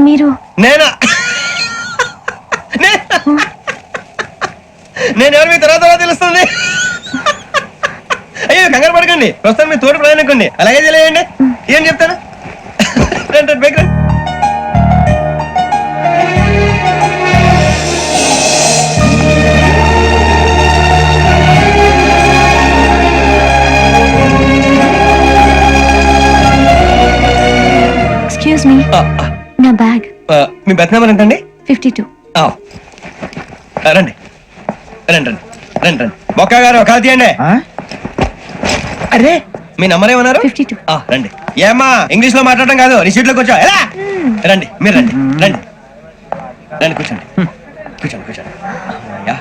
మీరు నేనా? నేను ఎవరు మీ తర్వాత తెలుస్తుంది. అయ్యో కంగారు పడకండి, ప్రస్తుతం మీ తోటి ప్రయాణకండి, అలాగే తెలియండి. ఏం చెప్తాను? రండి బైక్ రండి. ఎక్స్క్యూజ్ మీ, నా బ్యాగ్. మీ బెత్ నెంబర్ ఏంటండి? 52. రండి రండి రండి రండి రండి. బొక్క గారు కాల్ తీయండి. అరే మీ నంబర్ ఏమన్నారు? 52. రండి. ఏమ్మా ఇంగ్లీష్ లో మాట్లాడడం కాదు, నీ సీట్లోకి వచ్చా. ఎలా రండి, మీరు రండి రండి రండి, కూర్చోండి కూర్చోండి కూర్చోండి. అమ్మయ్యా.